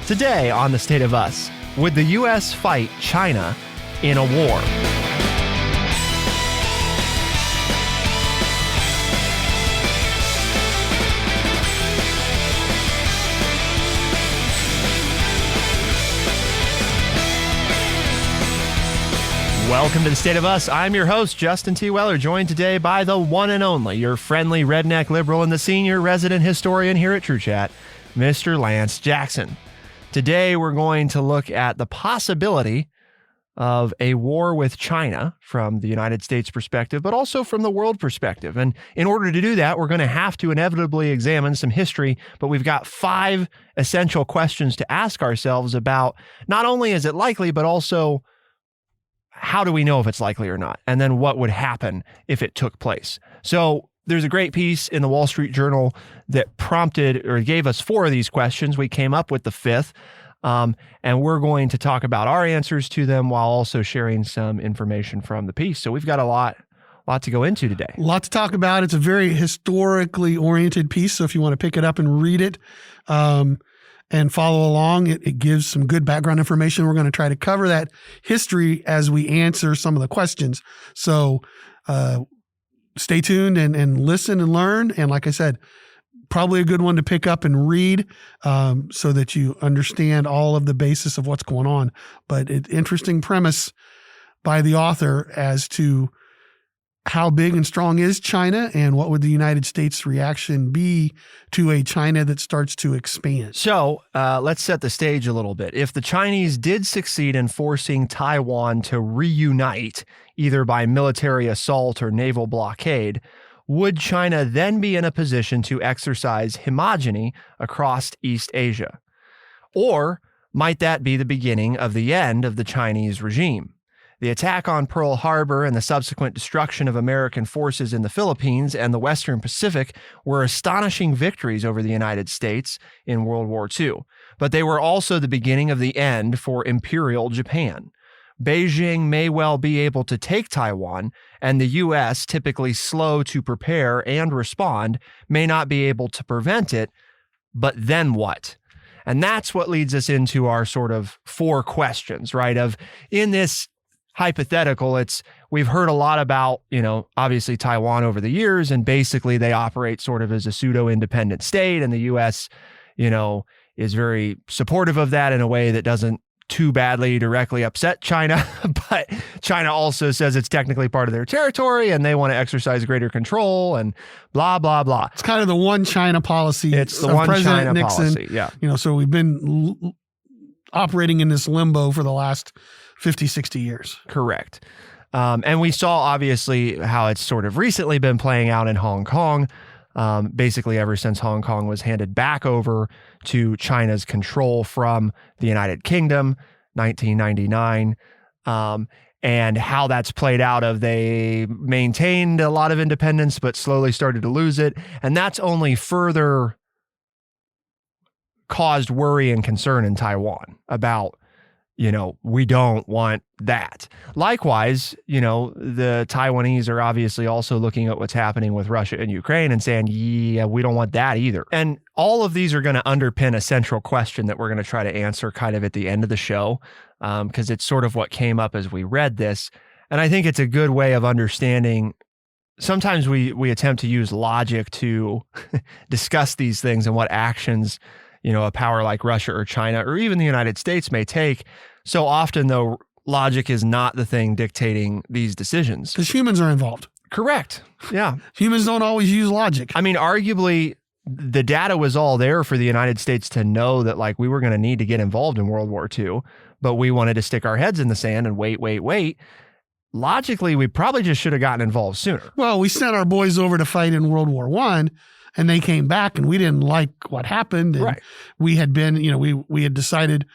Today on The State of Us, would the U.S. fight China in a war? Welcome to The State of Us. I'm your host, Justin T. Weller, joined today by the one and only, your friendly redneck liberal and the senior resident historian here at True Chat, Mr. Lance Jackson. Today, we're going to look at the possibility of a war with China from the United States perspective, but also from the world perspective. And in order to do that, we're going to have to inevitably examine some history, but we've got 5 essential questions to ask ourselves about not only is it likely, but also how do we know if it's likely or not? And then what would happen if it took place? So there's a great piece in the Wall Street Journal that prompted or gave us 4 of these questions. We came up with the 5th, and we're going to talk about our answers to them while also sharing some information from the piece. So we've got a lot to go into today. A lot to talk about. It's a very historically oriented piece. So if you want to pick it up and read it, and follow along. It gives some good background information. We're going to try to cover that history as we answer some of the questions. So stay tuned and listen and learn. And like I said, probably a good one to pick up and read so that you understand all of the basis of what's going on. But interesting premise by the author as to how big and strong is China, and what would the United States' reaction be to a China that starts to expand? So let's set the stage a little bit. If the Chinese did succeed in forcing Taiwan to reunite, either by military assault or naval blockade, would China then be in a position to exercise hegemony across East Asia? Or might that be the beginning of the end of the Chinese regime? The attack on Pearl Harbor and the subsequent destruction of American forces in the Philippines and the Western Pacific were astonishing victories over the United States in World War II, but they were also the beginning of the end for Imperial Japan. Beijing may well be able to take Taiwan, and the U.S., typically slow to prepare and respond, may not be able to prevent it, but then what? And that's what leads us into our sort of 4 questions, right? In this hypothetical, we've heard a lot about, obviously Taiwan over the years, and basically they operate sort of as a pseudo-independent state, and the U.S., is very supportive of that in a way that doesn't too badly directly upset China, but China also says it's technically part of their territory and they want to exercise greater control and blah, blah, blah. It's kind of the one China policy. It's the one President China Nixon, policy, yeah. So we've been operating in this limbo for the last 50, 60 years. Correct. And we saw obviously how it's sort of recently been playing out in Hong Kong, basically ever since Hong Kong was handed back over to China's control from the United Kingdom, 1999, and how that's played out they maintained a lot of independence, but slowly started to lose it. And that's only further caused worry and concern in Taiwan about, we don't want that. Likewise, the Taiwanese are obviously also looking at what's happening with Russia and Ukraine and saying, yeah, we don't want that either. And all of these are going to underpin a central question that we're going to try to answer kind of at the end of the show, because it's sort of what came up as we read this. And I think it's a good way of understanding. Sometimes we attempt to use logic to discuss these things and what actions a power like Russia or China or even the United States may take. So often, though, logic is not the thing dictating these decisions. Because humans are involved. Correct. Yeah. Humans don't always use logic. I mean, arguably, the data was all there for the United States to know that, we were going to need to get involved in World War II, but we wanted to stick our heads in the sand and wait. Logically, we probably just should have gotten involved sooner. Well, we sent our boys over to fight in World War I, and they came back and we didn't like what happened. And right. We had been, we had decided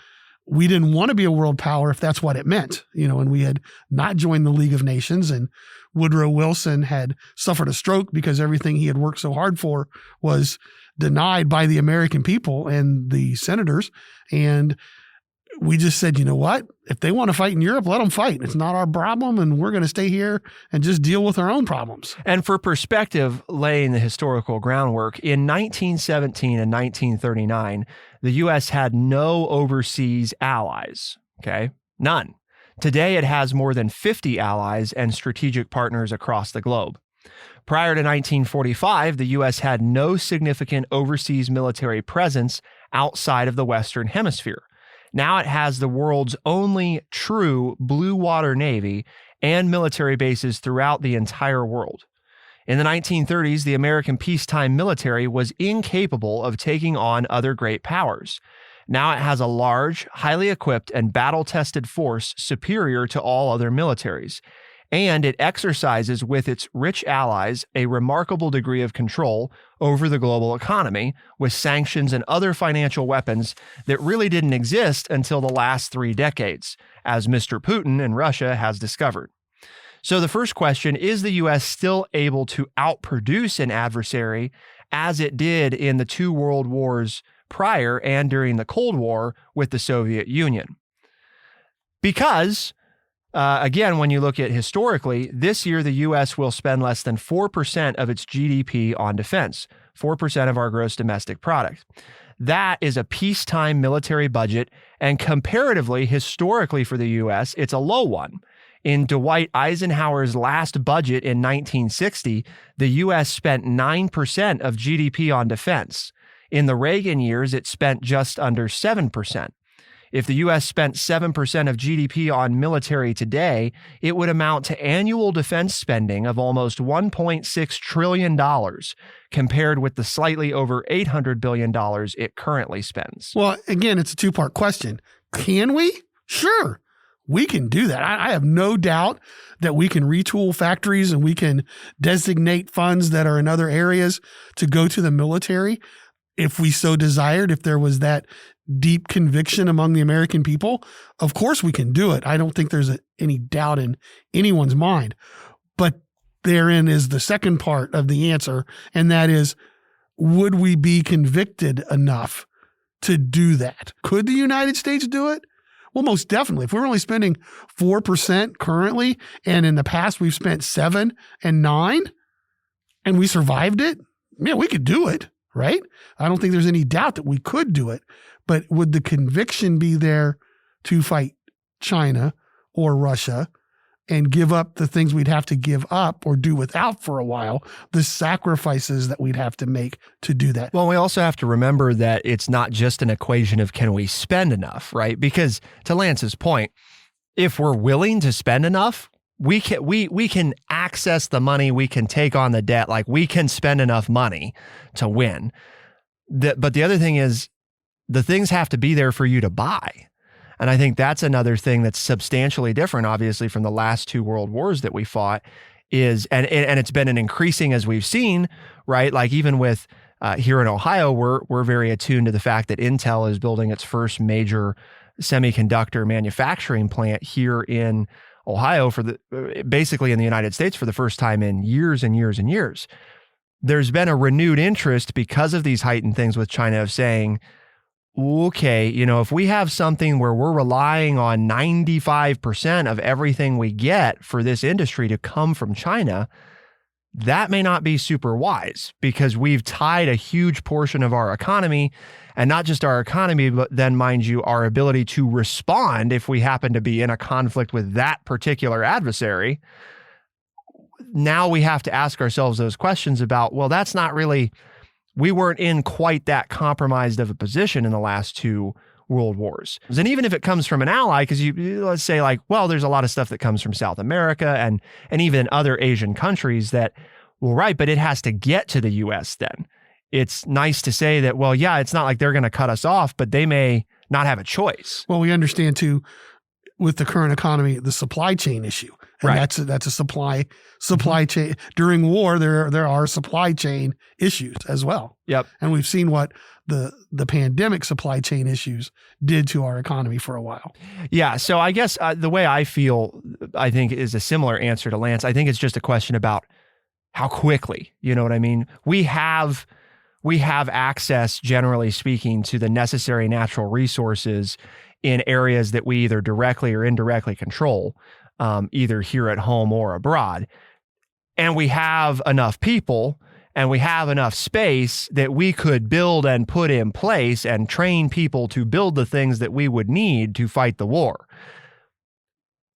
we didn't want to be a world power if that's what it meant, and we had not joined the League of Nations, and Woodrow Wilson had suffered a stroke because everything he had worked so hard for was denied by the American people and the senators. And we just said, you know what? If they want to fight in Europe, let them fight. It's not our problem, and we're going to stay here and just deal with our own problems. And for perspective, laying the historical groundwork, in 1917 and 1939, the U.S. had no overseas allies, okay? None. Today, it has more than 50 allies and strategic partners across the globe. Prior to 1945, the U.S. had no significant overseas military presence outside of the Western Hemisphere. Now it has the world's only true blue water navy and military bases throughout the entire world. In the 1930s, the American peacetime military was incapable of taking on other great powers. Now it has a large, highly equipped, and battle-tested force superior to all other militaries. And it exercises with its rich allies a remarkable degree of control over the global economy with sanctions and other financial weapons that really didn't exist until the last 3 decades, as Mr. Putin in Russia has discovered. So the first question, is the U.S. still able to outproduce an adversary as it did in the 2 world wars prior and during the Cold War with the Soviet Union? Because again, when you look at historically, this year the U.S. will spend less than 4% of its GDP on defense, 4% of our gross domestic product. That is a peacetime military budget, and comparatively, historically for the U.S., it's a low one. In Dwight Eisenhower's last budget in 1960, the U.S. spent 9% of GDP on defense. In the Reagan years, it spent just under 7%. If the U.S. spent 7% of GDP on military today, it would amount to annual defense spending of almost $1.6 trillion, compared with the slightly over $800 billion it currently spends. Well, again, it's a 2-part question. Can we? Sure, we can do that. I have no doubt that we can retool factories and we can designate funds that are in other areas to go to the military if we so desired, if there was that deep conviction among the American people. Of course we can do it. I don't think there's any doubt in anyone's mind. But therein is the second part of the answer, and that is, would we be convicted enough to do that? Could the United States do it? Well, most definitely. If we're only spending 4% currently, and in the past we've spent 7 and 9, and we survived it, yeah, we could do it, right? I don't think there's any doubt that we could do it. But would the conviction be there to fight China or Russia and give up the things we'd have to give up or do without for a while, the sacrifices that we'd have to make to do that? Well, we also have to remember that it's not just an equation of can we spend enough, right? Because to Lance's point, if we're willing to spend enough, we can access the money, we can take on the debt, like we can spend enough money to win. But the other thing is, the things have to be there for you to buy. And I think that's another thing that's substantially different, obviously, from the last 2 world wars that we fought is, and it's been an increasing as we've seen, right? Like even with here in Ohio, we're very attuned to the fact that Intel is building its first major semiconductor manufacturing plant here in Ohio basically in the United States for the first time in years and years and years. There's been a renewed interest because of these heightened things with China of saying, okay, if we have something where we're relying on 95% of everything we get for this industry to come from China, that may not be super wise because we've tied a huge portion of our economy, and not just our economy, but then, mind you, our ability to respond if we happen to be in a conflict with that particular adversary. Now we have to ask ourselves those questions about, well, that's not really... We weren't in quite that compromised of a position in the last 2 world wars. And even if it comes from an ally, because let's say like, well, there's a lot of stuff that comes from South America and even other Asian countries that, well, right, but it has to get to the U.S. then. It's nice to say that, well, yeah, it's not like they're going to cut us off, but they may not have a choice. Well, we understand too, with the current economy, the supply chain issue. And right. that's a supply chain. During war, there are supply chain issues as well. Yep. And we've seen what the pandemic supply chain issues did to our economy for a while. Yeah. So I guess the way I feel, I think, is a similar answer to Lance. I think it's just a question about how quickly, you know what I mean? We have access, generally speaking, to the necessary natural resources in areas that we either directly or indirectly control, either here at home or abroad. And we have enough people and we have enough space that we could build and put in place and train people to build the things that we would need to fight the war.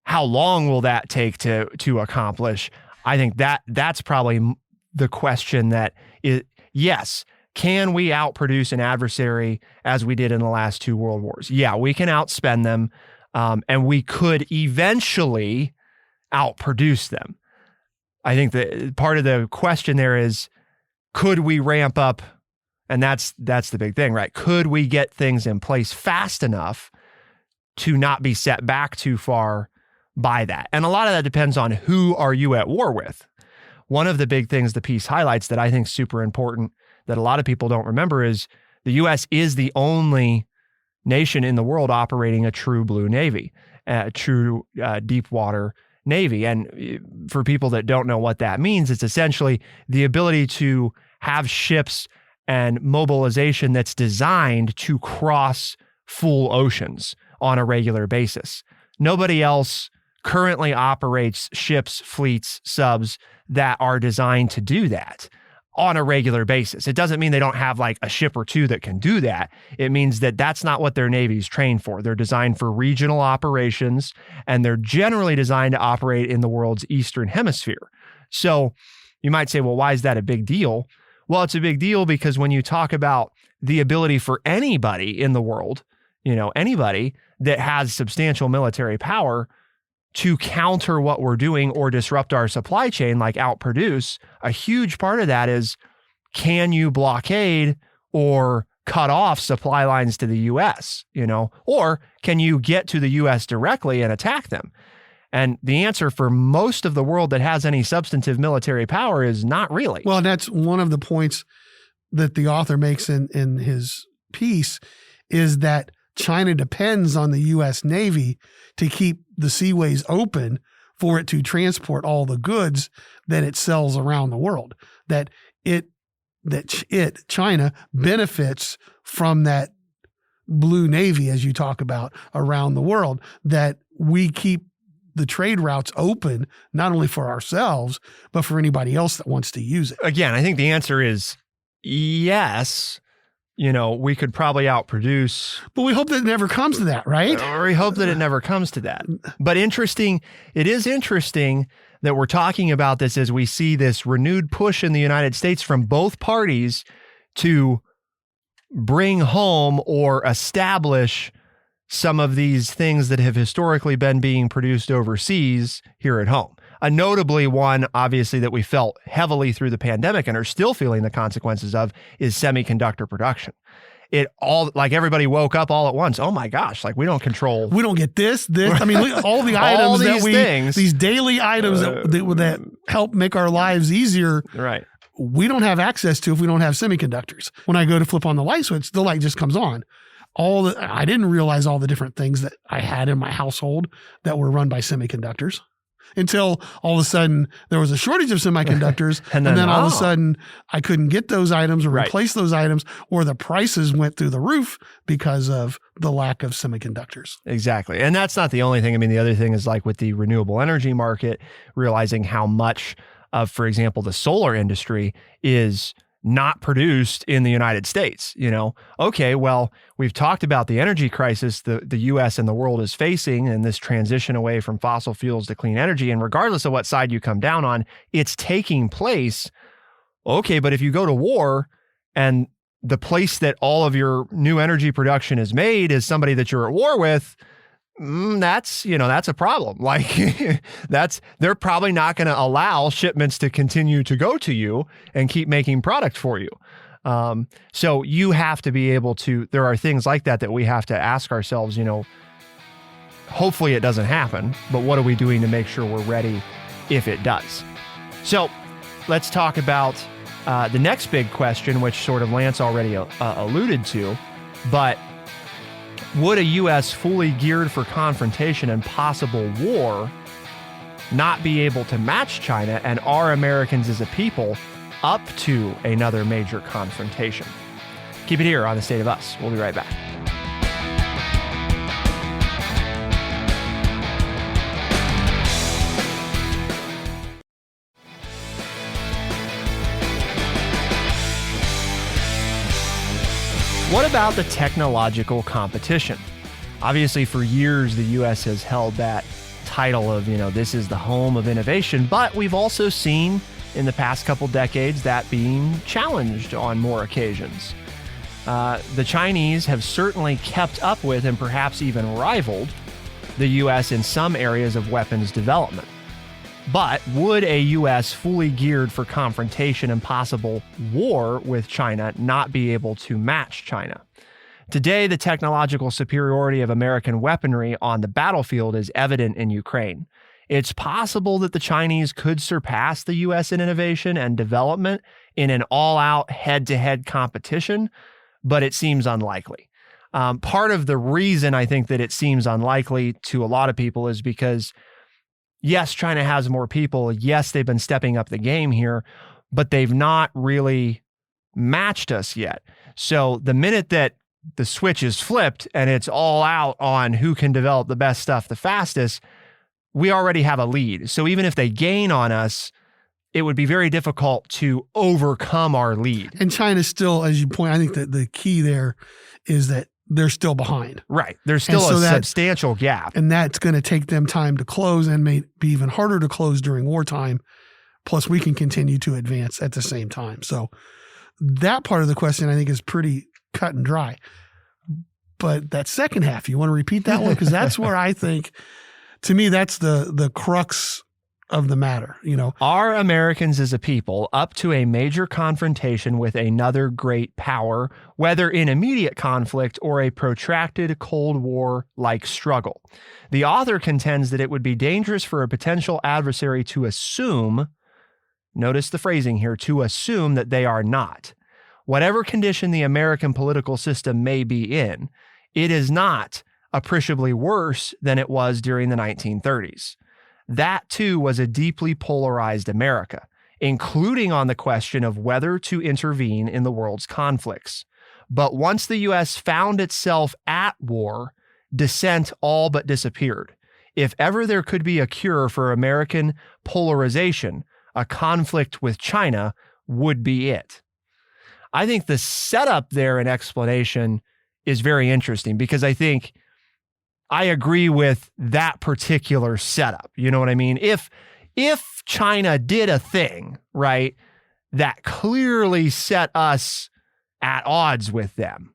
How long will that take to accomplish? I think that's probably the question that is, yes, can we outproduce an adversary as we did in the last 2 world wars? Yeah, we can outspend them, and we could eventually outproduce them. I think that part of the question there is, could we ramp up? And that's the big thing, right? Could we get things in place fast enough to not be set back too far by that? And a lot of that depends on who are you at war with. One of the big things the piece highlights that I think is super important that a lot of people don't remember is the U.S. is the only nation in the world operating a true blue navy, a true deep water navy. And for people that don't know what that means, it's essentially the ability to have ships and mobilization that's designed to cross full oceans on a regular basis. Nobody else currently operates ships, fleets, subs that are designed to do that on a regular basis. It doesn't mean they don't have like a ship or two that can do that. It means that that's not what their Navy's trained for. They're designed for regional operations, and they're generally designed to operate in the world's eastern hemisphere. So you might say, well, why is that a big deal? Well, it's a big deal because when you talk about the ability for anybody in the world, anybody that has substantial military power to counter what we're doing or disrupt our supply chain, like outproduce, a huge part of that is, can you blockade or cut off supply lines to the U.S., or can you get to the U.S. directly and attack them? And the answer for most of the world that has any substantive military power is not really. Well, that's one of the points that the author makes in his piece, is that China depends on the U.S. Navy to keep the seaways open for it to transport all the goods that it sells around the world. China benefits from that blue navy, as you talk about, around the world, that we keep the trade routes open, not only for ourselves, but for anybody else that wants to use it. Again, I think the answer is yes. We could probably outproduce. But we hope that it never comes to that, right? We hope that it never comes to that. But it is interesting that we're talking about this as we see this renewed push in the United States from both parties to bring home or establish some of these things that have historically been being produced overseas here at home. Notably one, obviously, that we felt heavily through the pandemic and are still feeling the consequences of is semiconductor production. It all, like, everybody woke up all at once. Oh my gosh, like we don't get this. I mean, all the items these daily items that help make our lives easier. Right. We don't have access to if we don't have semiconductors. When I go to flip on the light switch, the light just comes on. I didn't realize all the different things that I had in my household that were run by semiconductors until all of a sudden there was a shortage of semiconductors. and then all of a sudden I couldn't get those items or replace those items, or the prices went through the roof because of the lack of semiconductors. Exactly. And that's not the only thing. I mean, the other thing is, like with the renewable energy market, realizing how much of, for example, the solar industry is not produced in the United States. Okay, well, we've talked about the energy crisis the U.S. and the world is facing, and this transition away from fossil fuels to clean energy. And regardless of what side you come down on, it's taking place. Okay, but if you go to war and the place that all of your new energy production is made is somebody that you're at war with, that's a problem. Like they're probably not going to allow shipments to continue to go to you and keep making product for you. So you have to be able to, there are things like that we have to ask ourselves, hopefully it doesn't happen, but what are we doing to make sure we're ready if it does? So let's talk about the next big question, which sort of Lance already alluded to, but would a U.S. fully geared for confrontation and possible war not be able to match China, and are Americans as a people up to another major confrontation? Keep it here on The State of Us. We'll be right back. What about the technological competition? Obviously, for years, the U.S. has held that title of, this is the home of innovation, but we've also seen in the past couple decades that being challenged on more occasions. The Chinese have certainly kept up with and perhaps even rivaled the U.S. in some areas of weapons development. But would a U.S. fully geared for confrontation and possible war with China not be able to match China? Today, the technological superiority of American weaponry on the battlefield is evident in Ukraine. It's possible that the Chinese could surpass the U.S. in innovation and development in an all-out head-to-head competition, but it seems unlikely. Part of the reason I think that it seems unlikely to a lot of people is because, yes, China has more people. Yes, they've been stepping up the game here, but they've not really matched us yet. So the minute that the switch is flipped and it's all out on who can develop the best stuff the fastest, we already have a lead. So even if they gain on us, it would be very difficult to overcome our lead. And China's still, as you point, I think that the key there is that they're still behind. Right. There's still a substantial gap. And that's going to take them time to close and may be even harder to close during wartime. Plus, we can continue to advance at the same time. So that part of the question, I think, is pretty cut and dry. But that second half, you want to repeat that one? Because that's where I think, to me, that's the crux of the matter. Are Americans as a people up to a major confrontation with another great power, whether in immediate conflict or a protracted Cold War-like struggle? The author contends that it would be dangerous for a potential adversary to assume, notice the phrasing here, to assume that they are not. Whatever condition the American political system may be in, it is not appreciably worse than it was during the 1930s. That, too, was a deeply polarized America, including on the question of whether to intervene in the world's conflicts. But once the U.S. found itself at war, dissent all but disappeared. If ever there could be a cure for American polarization, a conflict with China would be it. I think the setup there and explanation is very interesting because I think I agree with that particular setup. You know what I mean? If China did a thing, right, that clearly set us at odds with them,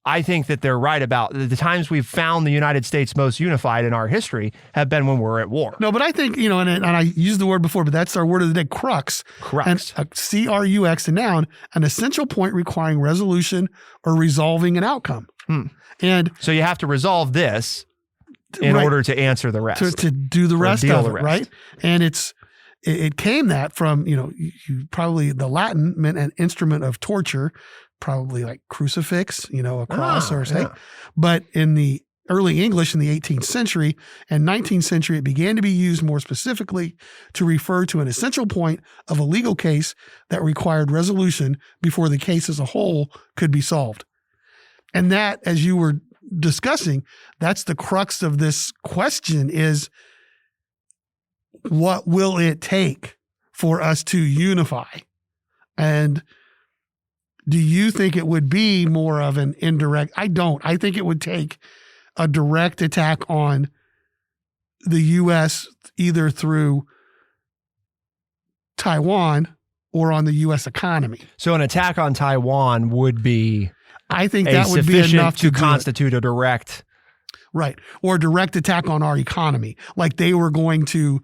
I think that they're right about the times we've found the United States most unified in our history have been when we're at war. No, but I think, and I used the word before, but that's our word of the day, crux. Crux. And C-R-U-X, a noun, an essential point requiring resolution or resolving an outcome. And so you have to resolve this in order to answer the rest. To do the rest of it, right? And it came that from, you probably the Latin meant an instrument of torture, probably like crucifix, a cross or something. Yeah. But in the early English in the 18th century and 19th century, it began to be used more specifically to refer to an essential point of a legal case that required resolution before the case as a whole could be solved. And that, as you were discussing, that's the crux of this question is, what will it take for us to unify? And do you think it would be more of an indirect? I don't. I think it would take a direct attack on the U.S. either through Taiwan or on the U.S. economy. So an attack on Taiwan would be, I think that would be enough to constitute a direct. Right. Or a direct attack on our economy. Like they were going to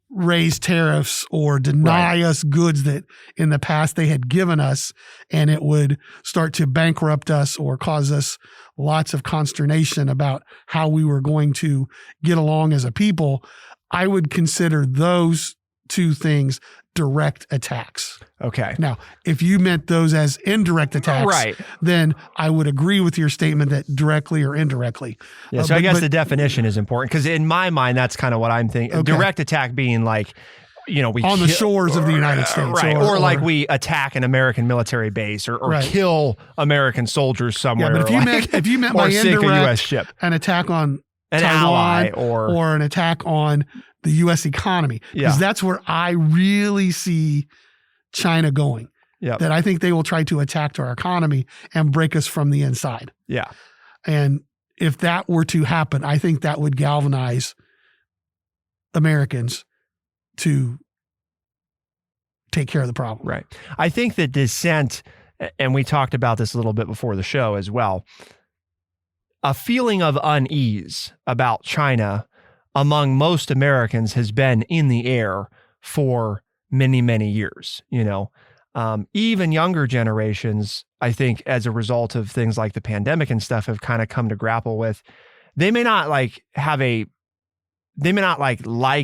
raise tariffs or deny us goods that in the past they had given us, and it would start to bankrupt us or cause us lots of consternation about how we were going to get along as a people. I would consider those two things direct attacks. Okay. Now, if you meant those as indirect attacks, then I would agree with your statement that directly or indirectly. Yeah, so I guess the definition is important because in my mind, that's kind of what I'm thinking. Okay. Direct attack being like, we on the shores of the United States. Right. Or like we attack an American military base or kill American soldiers somewhere. Yeah, but if you meant by indirect, a US ship. An attack on an Taiwan ally or an attack on the U.S. economy, because that's where I really see China going. Yep. that I think they will try to attack our economy and break us from the inside. Yeah. And if that were to happen, I think that would galvanize Americans to take care of the problem. Right. I think that dissent, and we talked about this a little bit before the show as well, a feeling of unease about China among most Americans has been in the air for many, many years. Even younger generations, I think, as a result of things like the pandemic and stuff, have kind of come to grapple with. They may not like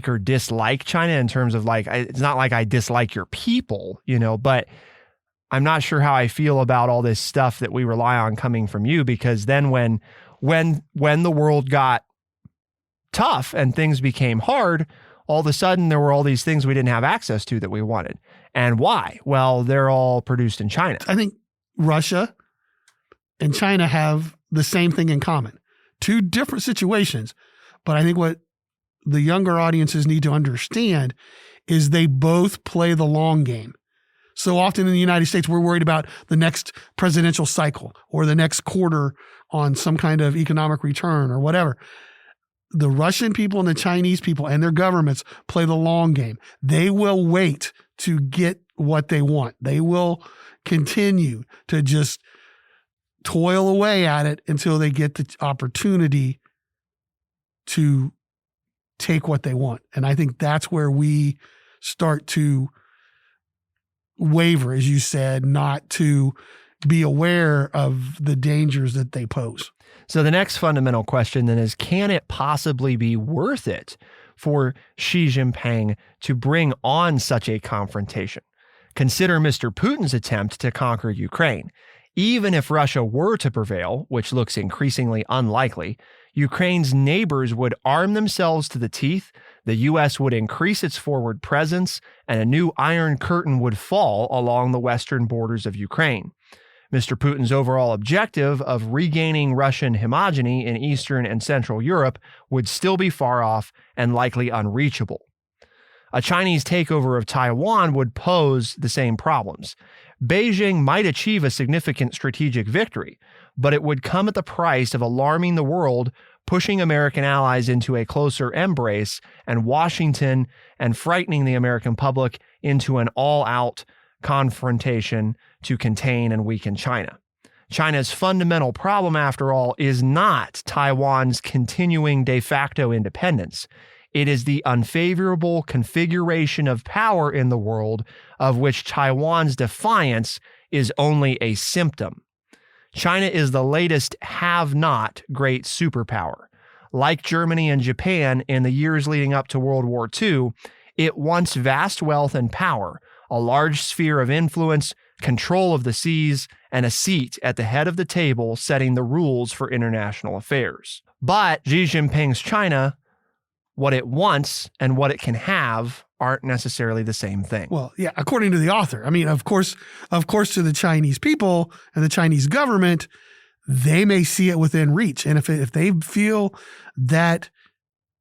or dislike China in terms of it's not like I dislike your people, but I'm not sure how I feel about all this stuff that we rely on coming from you, because then when the world got tough and things became hard, all of a sudden there were all these things we didn't have access to that we wanted. And why? Well, they're all produced in China. I think Russia and China have the same thing in common. Two different situations, but I think what the younger audiences need to understand is they both play the long game. So often in the United States, we're worried about the next presidential cycle or the next quarter on some kind of economic return or whatever. The Russian people and the Chinese people and their governments play the long game. They will wait to get what they want. They will continue to just toil away at it until they get the opportunity to take what they want. And I think that's where we start to waver, as you said, not to be aware of the dangers that they pose. So the next fundamental question then is, can it possibly be worth it for Xi Jinping to bring on such a confrontation? Consider Mr. Putin's attempt to conquer Ukraine. Even if Russia were to prevail, which looks increasingly unlikely, Ukraine's neighbors would arm themselves to the teeth, the U.S. would increase its forward presence, and a new Iron Curtain would fall along the western borders of Ukraine. Mr. Putin's overall objective of regaining Russian hegemony in Eastern and Central Europe would still be far off and likely unreachable. A Chinese takeover of Taiwan would pose the same problems. Beijing might achieve a significant strategic victory, but it would come at the price of alarming the world, pushing American allies into a closer embrace, and Washington and frightening the American public into an all-out confrontation to contain and weaken China. China's fundamental problem, after all, is not Taiwan's continuing de facto independence. It is the unfavorable configuration of power in the world, of which Taiwan's defiance is only a symptom. China is the latest have-not great superpower. Like Germany and Japan in the years leading up to World War II, it wants vast wealth and power, a large sphere of influence, control of the seas, and a seat at the head of the table setting the rules for international affairs. But Xi Jinping's China, what it wants and what it can have, aren't necessarily the same thing. Well, yeah, according to the author. I mean, of course, to the Chinese people and the Chinese government, they may see it within reach. And if they feel that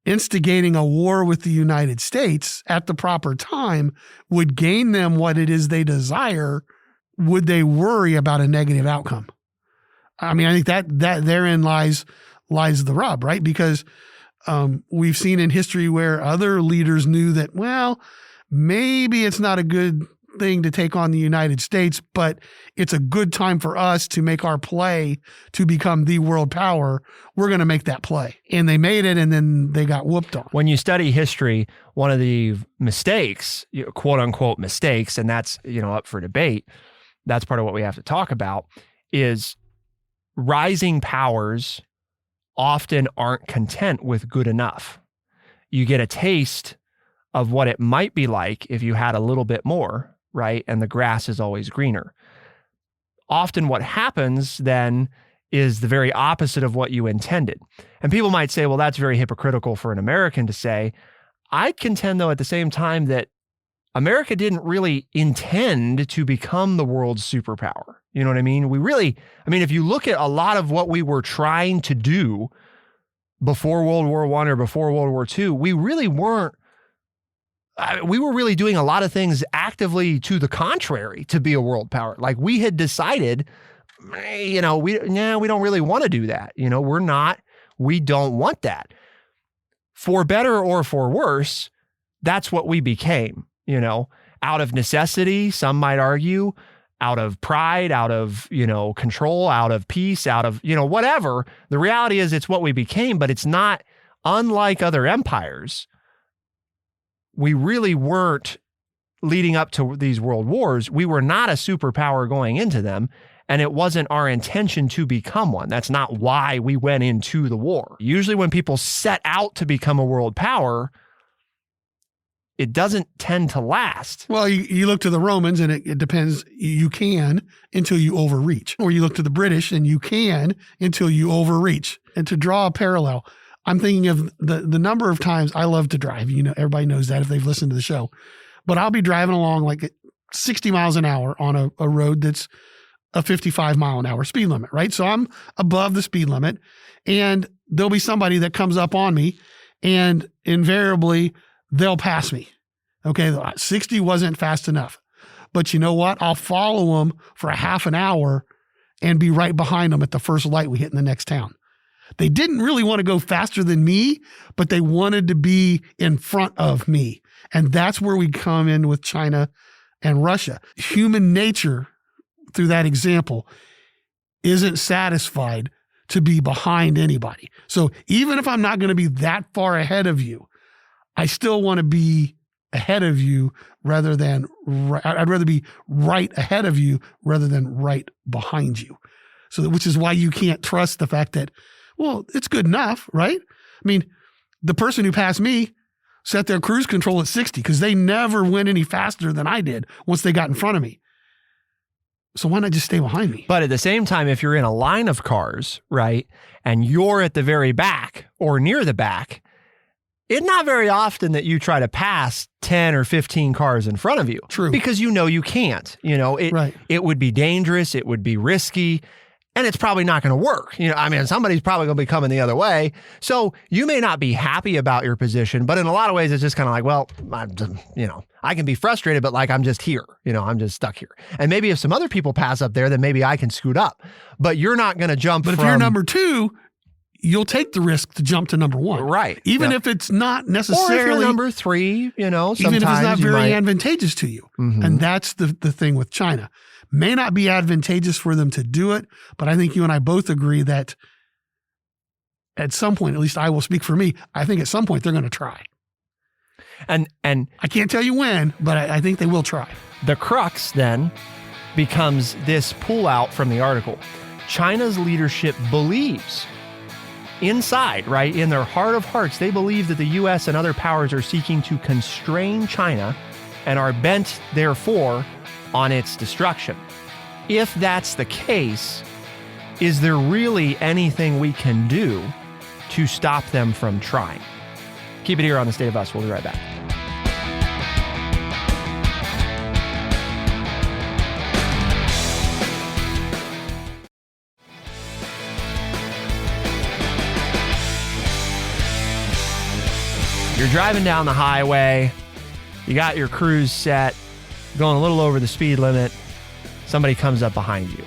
instigating a war with the United States at the proper time would gain them what it is they desire, would they worry about a negative outcome? I mean, I think that therein lies the rub, right? Because we've seen in history where other leaders knew that, well, maybe it's not a good thing to take on the United States, but it's a good time for us to make our play to become the world power. We're going to make that play. And they made it, and then they got whooped on. When you study history, one of the mistakes, quote unquote mistakes, and that's, up for debate, that's part of what we have to talk about, is rising powers often aren't content with good enough. You get a taste of what it might be like if you had a little bit more, right? And the grass is always greener. Often what happens then is the very opposite of what you intended. And people might say, well, that's very hypocritical for an American to say. I contend, though, at the same time that America didn't really intend to become the world's superpower. You know what I mean? If you look at a lot of what we were trying to do before World War I or before World War II, we really weren't we were really doing a lot of things actively to the contrary to be a world power. Like we had decided, we don't really want to do that. We don't want that. For better or for worse, that's what we became, out of necessity, some might argue, out of pride, out of, control, out of peace, out of, whatever. The reality is it's what we became, but it's not unlike other empires. We really weren't leading up to these world wars. We were not a superpower going into them, and it wasn't our intention to become one. That's not why we went into the war. Usually when people set out to become a world power, it doesn't tend to last. Well, you look to the Romans, and it depends. You can until you overreach. Or you look to the British, and you can until you overreach. And to draw a parallel, I'm thinking of the number of times I love to drive. Everybody knows that if they've listened to the show. But I'll be driving along like at 60 miles an hour on a road that's a 55 mile an hour speed limit, right? So I'm above the speed limit, and there'll be somebody that comes up on me, and invariably they'll pass me. Okay, 60 wasn't fast enough. But you know what? I'll follow them for a half an hour and be right behind them at the first light we hit in the next town. They didn't really want to go faster than me, but they wanted to be in front of me. And that's where we come in with China and Russia. Human nature, through that example, isn't satisfied to be behind anybody. So even if I'm not going to be that far ahead of you, I still want to be ahead of you rather than, I'd rather be right ahead of you rather than right behind you. So, which is why you can't trust the fact that, well, it's good enough, right? I mean, the person who passed me set their cruise control at 60 because they never went any faster than I did once they got in front of me. So why not just stay behind me? But at the same time, if you're in a line of cars, right, and you're at the very back or near the back, it's not very often that you try to pass 10 or 15 cars in front of you. True. Because you can't. Right. It would be dangerous. It would be risky. And it's probably not going to work. Somebody's probably going to be coming the other way. So you may not be happy about your position, but in a lot of ways, it's just kind of like, well, I can be frustrated, but like, I'm just here, I'm just stuck here. And maybe if some other people pass up there, then maybe I can scoot up, but you're not going to jump. But if you're number two, you'll take the risk to jump to number one. Right. Even if it's not necessarily. Or if you're number three, even if it's not very advantageous to you. Mm-hmm. And that's the thing with China. May not be advantageous for them to do it, but I think you and I both agree that at some point, at least I will speak for me, I think at some point they're going to try. And I can't tell you when, but I think they will try. The crux then becomes this pull out from the article. China's leadership believes inside, right, in their heart of hearts, they believe that the U.S. and other powers are seeking to constrain China and are bent, therefore, on its destruction. If that's the case, is there really anything we can do to stop them from trying? Keep it here on The State of Us. We'll be right back. You're driving down the highway. You got your cruise set, going a little over the speed limit. Somebody comes up behind you.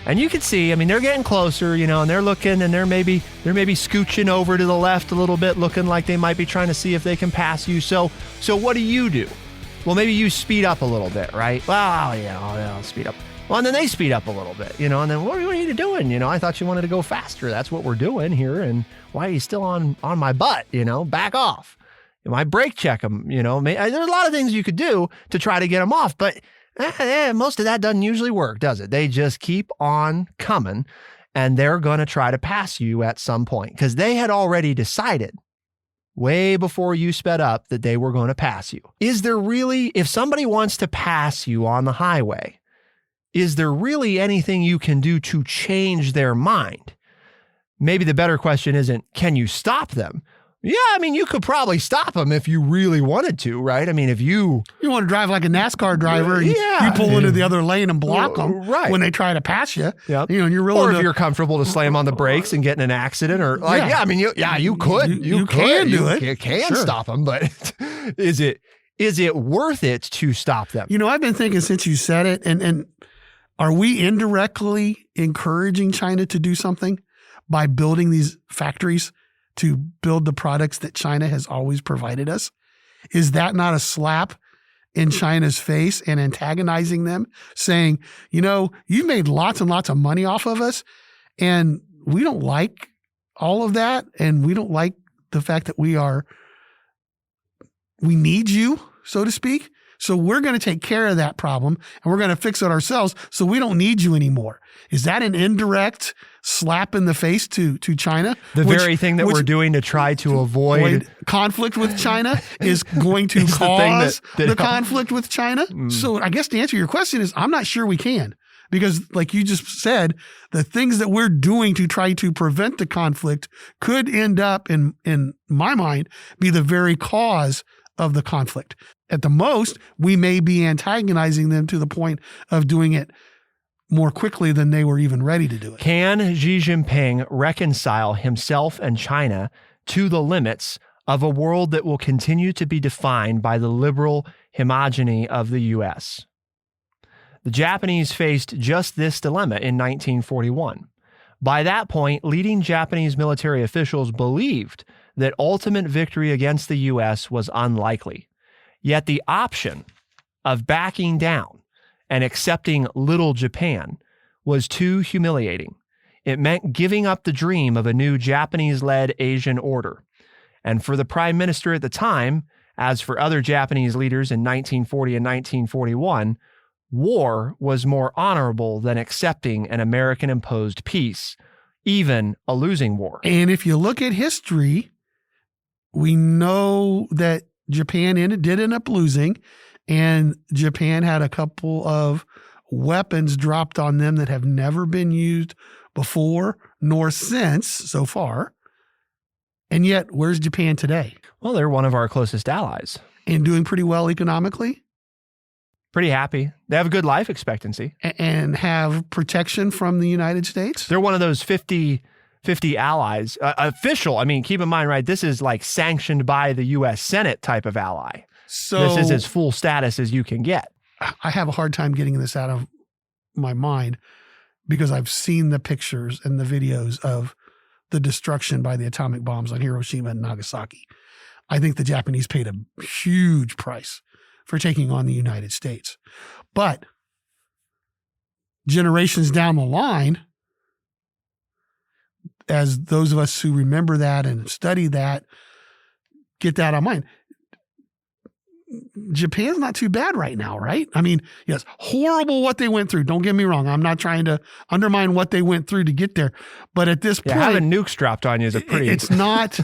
And you can see, they're getting closer, and they're looking, and they're maybe scooching over to the left a little bit, looking like they might be trying to see if they can pass you. So what do? Well, maybe you speed up a little bit, right? Well, I'll speed up. Well, and then they speed up a little bit, and then what are you doing? I thought you wanted to go faster. That's what we're doing here. And why are you still on my butt? Back off. You might brake check them, there's a lot of things you could do to try to get them off, but most of that doesn't usually work, does it? They just keep on coming, and they're going to try to pass you at some point because they had already decided way before you sped up that they were going to pass you. Is there really, if somebody wants to pass you on the highway, is there really anything you can do to change their mind? Maybe the better question isn't, can you stop them? Yeah, you could probably stop them if you really wanted to, right? If you want to drive like a NASCAR driver, and you pull into the other lane and block them when they try to pass you. Yep. And you're or if you're comfortable to slam on the brakes and get in an accident, or you could. You can do it. You can Sure. stop them, but is it Is it worth it to stop them? You know, I've been thinking since you said it, and are we indirectly encouraging China to do something by building these factories to build the products that China has always provided us? Is that not a slap in China's face and antagonizing them, saying, you know, you've made lots and lots of money off of us, and we don't like all of that, and we don't like the fact that we need you, so to speak. So we're going to take care of that problem, and we're going to fix it ourselves, so we don't need you anymore. Is that an indirect slap in the face to China? The very thing that we're doing to try to avoid conflict with China is going to cause the conflict with China? So I guess to answer your question is, I'm not sure we can. Because like you just said, the things that we're doing to try to prevent the conflict could end up, in my mind, be the very cause of the conflict. At the most, we may be antagonizing them to the point of doing it more quickly than they were even ready to do it. Can Xi Jinping reconcile himself and China to the limits of a world that will continue to be defined by the liberal homogeny of the U.S.? The Japanese faced just this dilemma in 1941. By that point, leading Japanese military officials believed that ultimate victory against the U.S. was unlikely. Yet the option of backing down and accepting Little Japan was too humiliating. It meant giving up the dream of a new Japanese-led Asian order. And for the prime minister at the time, as for other Japanese leaders in 1940 and 1941, war was more honorable than accepting an American-imposed peace, even a losing war. And if you look at history, we know that Japan did end up losing, and Japan had a couple of weapons dropped on them that have never been used before nor since so far. And yet, where's Japan today? Well, they're one of our closest allies. And doing pretty well economically. Pretty happy. They have a good life expectancy. And have protection from the United States. They're one of those 50 allies. Official, I mean, keep in mind, right, this is like sanctioned by the U.S. Senate type of ally. So this is as full status as you can get. I have a hard time getting this out of my mind because I've seen the pictures and the videos of the destruction by the atomic bombs on Hiroshima and Nagasaki. I think the Japanese paid a huge price for taking on the United States. But generations down the line, as those of us who remember that and study that, get that on mind. Japan's not too bad right now, right? I mean, yes, horrible what they went through. Don't get me wrong. I'm not trying to undermine what they went through to get there. But at this point, having nukes dropped on you is a pretty... It's not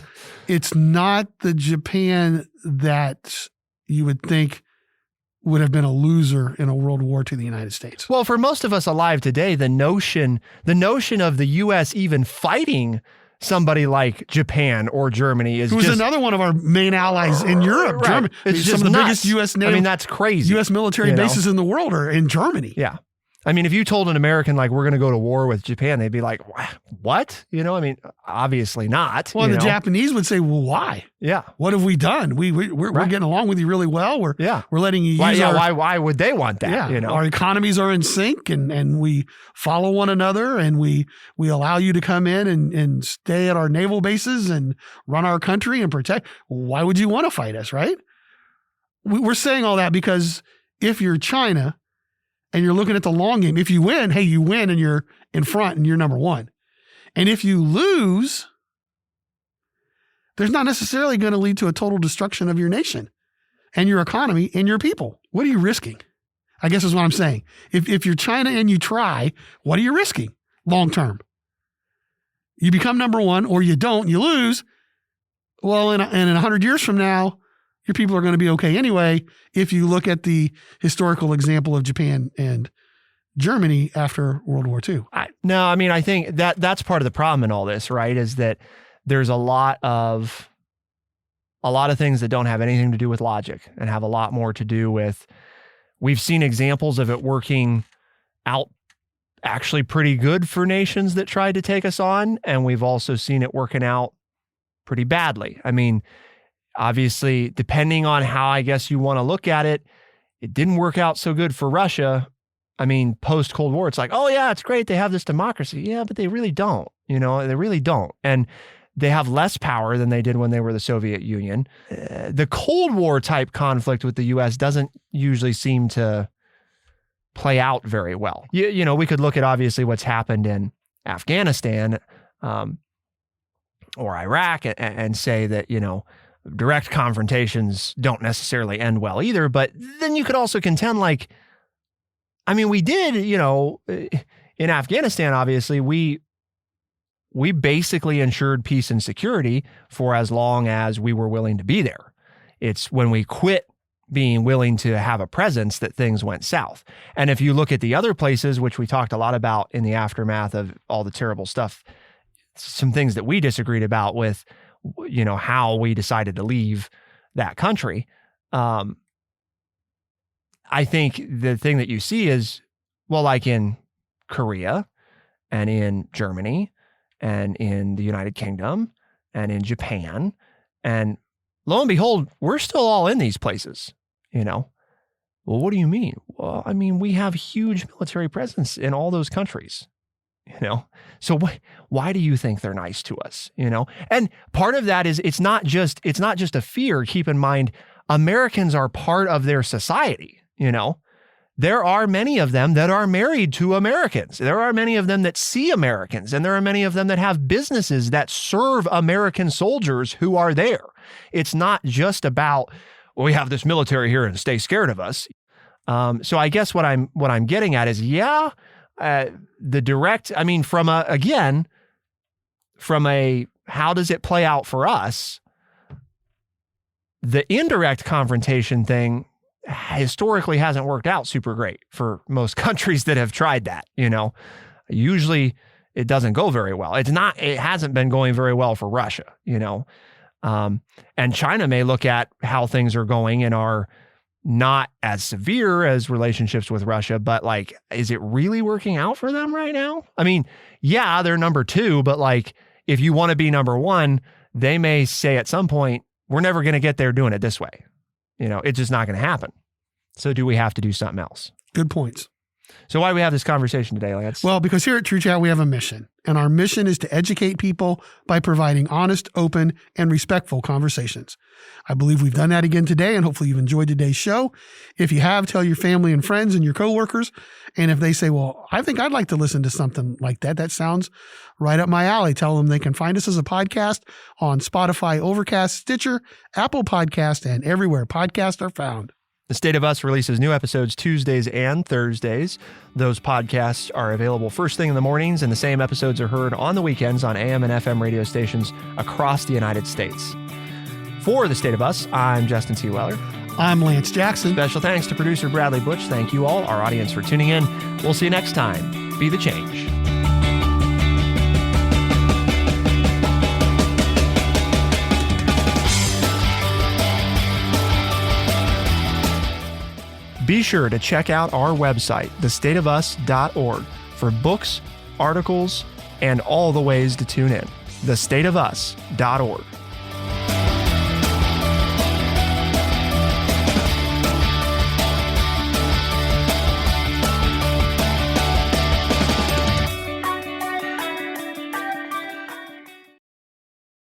the Japan that you would think would have been a loser in a world war to the United States. Well, for most of us alive today, the notion of the U.S. even fighting somebody like Japan or Germany is who's just another one of our main allies in Europe. Right. Germany. It's just some of the nuts. biggest U.S. I mean, that's crazy. U.S. military bases in the world are in Germany. Yeah. I mean, if you told an American, like, we're going to go to war with Japan, they'd be like, what? You know, I mean, obviously not. Well, the Japanese would say, well, why? Yeah. What have we done? We're getting along with you really well. We're letting you use why would they want that? Yeah. You know? Our economies are in sync and we follow one another and we allow you to come in and stay at our naval bases and run our country and protect. Why would you want to fight us, right? We're saying all that because if you're China, and you're looking at the long game. If you win, hey, you win and you're in front and you're number one. And if you lose, there's not necessarily going to lead to a total destruction of your nation and your economy and your people. What are you risking? I guess is what I'm saying. If you're China and you try, what are you risking long term? You become number one or you don't, you lose. Well, in 100 years from now, your people are going to be okay anyway. If you look at the historical example of Japan and Germany after World War II. I think that's part of the problem in all this, right? Is that there's a lot of things that don't have anything to do with logic and have a lot more to do with, we've seen examples of it working out actually pretty good for nations that tried to take us on. And we've also seen it working out pretty badly. I mean, Obviously, depending on how I guess you want to look at it, it didn't work out so good for Russia. I mean, post-Cold War, it's like, oh yeah, it's great they have this democracy. Yeah, but they really don't. They really don't. And they have less power than they did when they were the Soviet Union. The Cold War type conflict with the U.S. doesn't usually seem to play out very well. We could look at obviously what's happened in Afghanistan or Iraq and say that, direct confrontations don't necessarily end well either. But then you could also contend we did, in Afghanistan, obviously, we basically ensured peace and security for as long as we were willing to be there. It's when we quit being willing to have a presence that things went south. And if you look at the other places, which we talked a lot about in the aftermath of all the terrible stuff, some things that we disagreed about with, how we decided to leave that country. I think the thing that you see is, like in Korea and in Germany and in the United Kingdom and in Japan, and lo and behold, we're still all in these places, Well, what do you mean? Well, we have huge military presence in all those countries, So why do you think they're nice to us, And part of that is it's not just a fear. Keep in mind, Americans are part of their society, There are many of them that are married to Americans. There are many of them that see Americans, and there are many of them that have businesses that serve American soldiers who are there. It's not just about, we have this military here and stay scared of us. So I guess what I'm getting at is, the direct, from a how does it play out for us? The indirect confrontation thing historically hasn't worked out super great for most countries that have tried that, Usually it doesn't go very well. It hasn't been going very well for Russia, and China may look at how things are going and are not as severe as relationships with Russia, but is it really working out for them right now? Yeah, they're number 2, but if you want to be number 1, they may say at some point, we're never going to get there doing it this way. It's just not going to happen. So do we have to do something else? Good points. So why do we have this conversation today, Lance? Well, because here at True Chat, we have a mission. And our mission is to educate people by providing honest, open, and respectful conversations. I believe we've done that again today, and hopefully you've enjoyed today's show. If you have, tell your family and friends and your coworkers. And if they say, well, I think I'd like to listen to something like that, that sounds right up my alley, tell them they can find us as a podcast on Spotify, Overcast, Stitcher, Apple Podcast, and everywhere podcasts are found. The State of Us releases new episodes Tuesdays and Thursdays. Those podcasts are available first thing in the mornings, and the same episodes are heard on the weekends on AM and FM radio stations across the United States. For The State of Us, I'm Justin T. Weller. I'm Lance Jackson. Special thanks to producer Bradley Butch. Thank you all, our audience, for tuning in. We'll see you next time. Be the change. Be sure to check out our website, thestateofus.org, for books, articles, and all the ways to tune in. thestateofus.org.